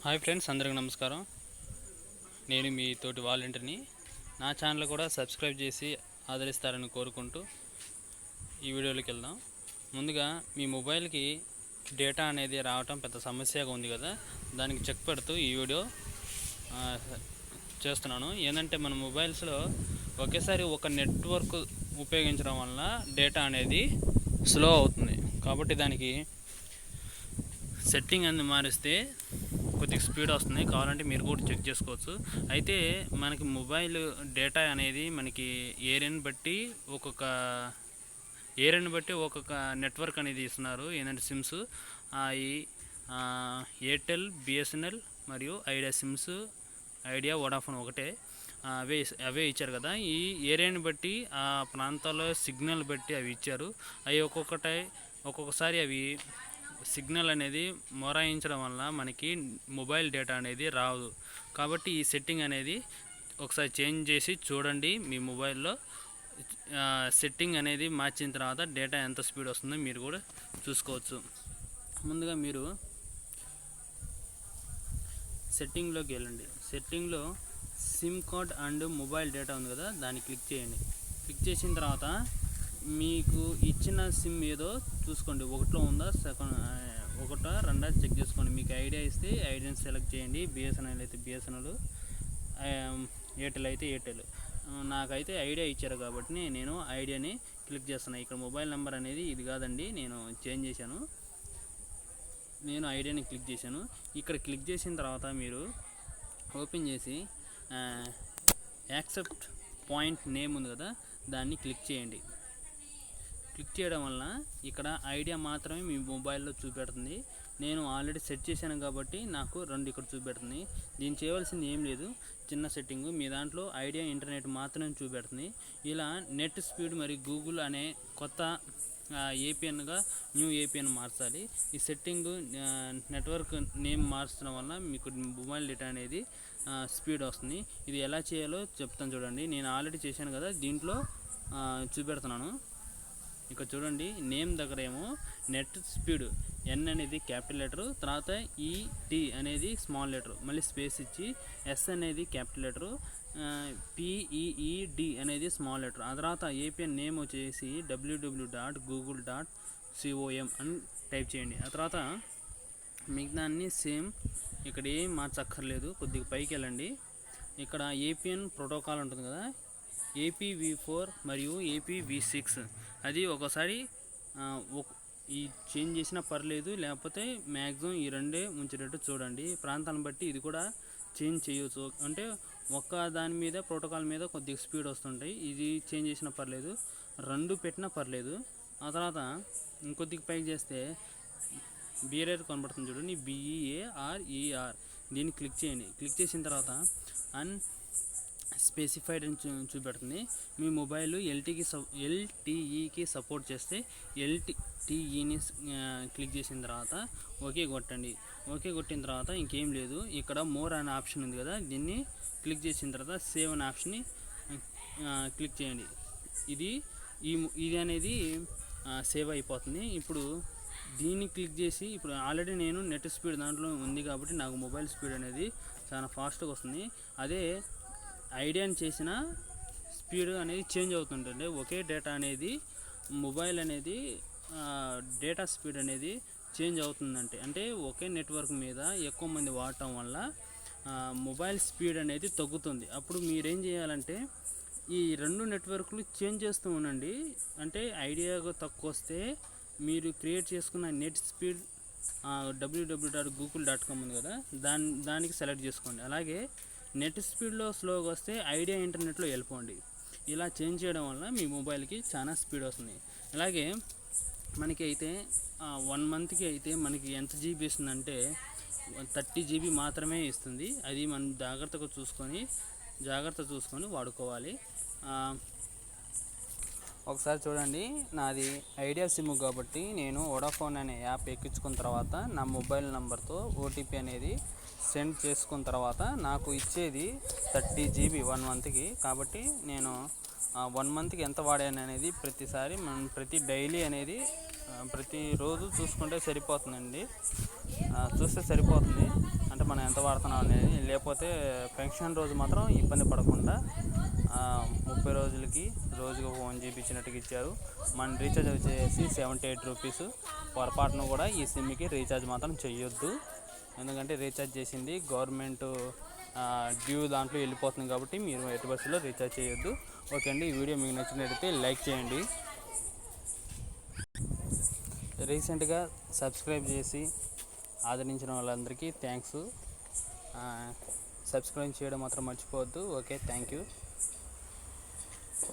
Hi friends, అందరికీ నమస్కారం. నేను మీ తోటి వాలంటీర్ని. నా ఛానల్ కూడా సబ్స్క్రైబ్ చేసి ఆదరిస్తారని కోరుకుంటూ ఈ వీడియోలోకి వెళ్దాం. ముందుగా మీ మొబైల్కి డేటా అనేది రావటం పెద్ద సమస్యగా ఉంది కదా, దానికి చెక్ పెడుతూ ఈ వీడియో చేస్తున్నాను. ఏంటంటే మన మొబైల్స్లో ఒకేసారి ఒక నెట్వర్క్ ఉపయోగించడం వల్ల డేటా అనేది స్లో అవుతుంది. కాబట్టి దానికి సెట్టింగ్ అనేది మారిస్తే కొద్దిగా స్పీడ్ వస్తుంది. కావాలంటే మీరు కూడా చెక్ చేసుకోవచ్చు. అయితే మనకి మొబైల్ డేటా అనేది మనకి ఏరియాని బట్టి ఒక్కొక్క నెట్వర్క్ అనేది ఇస్తున్నారు. ఏంటంటే సిమ్స్ ఈ ఎయిర్టెల్, బిఎస్ఎన్ఎల్ మరియు ఐడియా సిమ్స్, ఐడియా, వోడాఫోన్ ఒకటే అవే ఇచ్చారు కదా. ఈ ఏరియాని బట్టి ఆ ప్రాంతాల్లో సిగ్నల్ బట్టి అవి ఇచ్చారు. అవి ఒక్కొక్కసారి అవి సిగ్నల్ అనేది మొరాయించడం వల్ల మనకి మొబైల్ డేటా అనేది రాదు. కాబట్టి ఈ సెట్టింగ్ అనేది ఒకసారి చేంజ్ చేసి చూడండి. మీ మొబైల్లో సెట్టింగ్ అనేది మార్చిన తర్వాత డేటా ఎంత స్పీడ్ వస్తుందో మీరు కూడా చూసుకోవచ్చు. ముందుగా మీరు సెట్టింగ్లోకి వెళ్ళండి. సెట్టింగ్లో SIM card and mobile data ఉంది కదా, దాన్ని క్లిక్ చేయండి. క్లిక్ చేసిన తర్వాత మీకు ఇచ్చిన సిమ్ ఏదో చూసుకోండి, ఒకటిలో ఉందా, ఒకటా రెండా చెక్ చేసుకోండి. మీకు ఐడియా ఇస్తే ఐడియాని సెలెక్ట్ చేయండి. బిఎస్ఎన్ఎల్ అయితే బిఎస్ఎన్ఎల్, ఎయిర్టెల్ అయితే ఎయిర్టెల్. నాకైతే ఐడియా ఇచ్చారు కాబట్టి నేను ఐడియాని క్లిక్ చేస్తున్నాను. ఇక్కడ మొబైల్ నెంబర్ అనేది ఇది కాదండి, నేను చేంజ్ చేశాను. నేను ఐడియాని క్లిక్ చేశాను. ఇక్కడ క్లిక్ చేసిన తర్వాత మీరు ఓపెన్ చేసి యాక్సెప్ట్ పాయింట్ నేమ్ ఉంది కదా, దాన్ని క్లిక్ చేయండి. క్లిక్ చేయడం వలన ఇక్కడ ఐడియా మాత్రమే మీ మొబైల్లో చూపెడుతుంది. నేను ఆల్రెడీ సెట్ చేశాను కాబట్టి నాకు 2 ఇక్కడ చూపెడుతుంది. దీన్ని చేయవలసింది ఏం లేదు, చిన్న సెట్టింగ్. మీ దాంట్లో ఐడియా ఇంటర్నెట్ మాత్రమే చూపెడుతుంది. ఇలా నెట్ స్పీడ్ మరియు గూగుల్ అనే కొత్త ఏపీఎన్గా న్యూ ఏపీఎన్ మార్చాలి. ఈ సెట్టింగ్ నెట్వర్క్ నేమ్ మార్చడం వల్ల మీకు మొబైల్ డేటా అనేది స్పీడ్ వస్తుంది. ఇది ఎలా చేయాలో చెప్తాను చూడండి. నేను ఆల్రెడీ చేశాను కదా, దీంట్లో చూపెడుతున్నాను. ఇక్కడ చూడండి, నేమ్ దగ్గర ఏమో నెట్ స్పీడ్, ఎన్ అనేది క్యాపిటల్ లెటరు, తర్వాత ఈటీ అనేది స్మాల్ లెటరు, మళ్ళీ స్పేస్ ఇచ్చి ఎస్ అనేది క్యాపిటల్ లెటరు, పిఈఈడి అనేది స్మాల్ లెటర్. ఆ తర్వాత ఏపీఎన్ నేమ్ వచ్చేసి www.google.com అని టైప్ చేయండి. ఆ తర్వాత మిగతాన్ని సేమ్, ఇక్కడ ఏం మార్చక్కర్లేదు. కొద్దిగా పైకి వెళ్ళండి. ఇక్కడ ఏపీఎన్ ప్రోటోకాల్ ఉంటుంది కదా, ఏపీవి4 మరియు ఏపీవి6, అది ఒకసారి ఈ చేంజ్ చేసినా పర్లేదు, లేకపోతే మ్యాక్సిమం ఈ రెండే ఉంచేటట్టు చూడండి. ప్రాంతాలను బట్టి ఇది కూడా చేంజ్ చేయవచ్చు. అంటే ఒక్క దాని మీద ప్రోటోకాల్ మీద కొద్దిగా స్పీడ్ వస్తుంటాయి. ఇది చేంజ్ చేసినా పర్లేదు, 2 పెట్టినా పర్లేదు. ఆ తర్వాత ఇంకొద్దిగా పైకి చేస్తే బీఆర్ఆర్ కనబడుతుంది చూడండి, BEARER, దీన్ని క్లిక్ చేయండి. క్లిక్ చేసిన తర్వాత స్పెసిఫైడ్ అని చూపెడుతుంది. మీ మొబైల్ LTEకి సపోర్ట్ చేస్తే LTEని క్లిక్ చేసిన తర్వాత ఓకే కొట్టండి. ఓకే కొట్టిన తర్వాత ఇంకేం లేదు, ఇక్కడ మోర్ అనే ఆప్షన్ ఉంది కదా, దీన్ని క్లిక్ చేసిన తర్వాత సేవ్ అనే ఆప్షన్ని క్లిక్ చేయండి. ఇది అనేది సేవ్ అయిపోతుంది. ఇప్పుడు దీన్ని క్లిక్ చేసి, ఇప్పుడు ఆల్రెడీ నేను నెట్ స్పీడ్ దాంట్లో ఉంది కాబట్టి నాకు మొబైల్ స్పీడ్ అనేది చాలా ఫాస్ట్గా వస్తుంది. అదే ఐడియాని చేసిన స్పీడ్ అనేది చేంజ్ అవుతుంటుంది. ఒకే డేటా అనేది మొబైల్ అనేది డేటా స్పీడ్ అనేది చేంజ్ అవుతుందంటే, అంటే ఒకే నెట్వర్క్ మీద ఎక్కువ మంది వాడటం వల్ల మొబైల్ స్పీడ్ అనేది తగ్గుతుంది. అప్పుడు మీరేం చేయాలంటే ఈ 2 నెట్వర్క్లు చేంజ్ చేస్తూ ఉండండి. అంటే ఐడియాగా తక్కువ వస్తే మీరు క్రియేట్ చేసుకున్న నెట్ స్పీడ్ www.google.com ఉంది కదా, దానికి సెలెక్ట్ చేసుకోండి. అలాగే నెట్ స్పీడ్లో స్లోగా వస్తే ఐడియా ఇంటర్నెట్లో వెళ్ళిపోండి. ఇలా చేంజ్ చేయడం వల్ల మీ మొబైల్కి చాలా స్పీడ్ వస్తుంది. అలాగే మనకి అయితే 1 మంత్కి అయితే మనకి ఎంత జీబీ ఇస్తుందంటే 30 GB మాత్రమే ఇస్తుంది. అది మనం జాగ్రత్త చూసుకొని వాడుకోవాలి. ఒకసారి చూడండి, నాది ఐడియా సిమ్ కాబట్టి నేను వోడాఫోన్ అనే యాప్ ఎక్కించుకున్న తర్వాత నా మొబైల్ నెంబర్తో ఓటీపీ అనేది సెండ్ చేసుకున్న తర్వాత నాకు ఇచ్చేది 30 GB 1 మంత్కి. కాబట్టి నేను 1 మంత్కి ఎంత వాడాను అనేది ప్రతి డైలీ అనేది ప్రతిరోజు చూసుకుంటే సరిపోతుందండి. చూస్తే సరిపోతుంది, అంటే మనం ఎంత వాడుతున్నాం అనేది. లేకపోతే ఫంక్షన్ రోజు మాత్రం ఇబ్బంది పడకుండా 30 రోజులకి రోజుకు 1 GB ఇచ్చినట్టుగా ఇచ్చారు. మన రీఛార్జ్ వచ్చేసి 78 రూపీస్. పొరపాటును కూడా ఈ సిమ్కి రీఛార్జ్ మాత్రం చెయ్యొద్దు, ఎందుకంటే రీఛార్జ్ చేసింది గవర్నమెంట్ డ్యూ దాంట్లో వెళ్ళిపోతుంది కాబట్టి మీరు ఎట్టి బస్సులో రీఛార్జ్ చేయొద్దు. ఓకే అండి, ఈ వీడియో మీకు నచ్చినట్లయితే లైక్ చేయండి. రీసెంట్గా సబ్స్క్రైబ్ చేసి ఆదరించిన వాళ్ళందరికీ థ్యాంక్స్. సబ్స్క్రైబ్ చేయడం మాత్రం మర్చిపోవద్దు. Okay, thank you.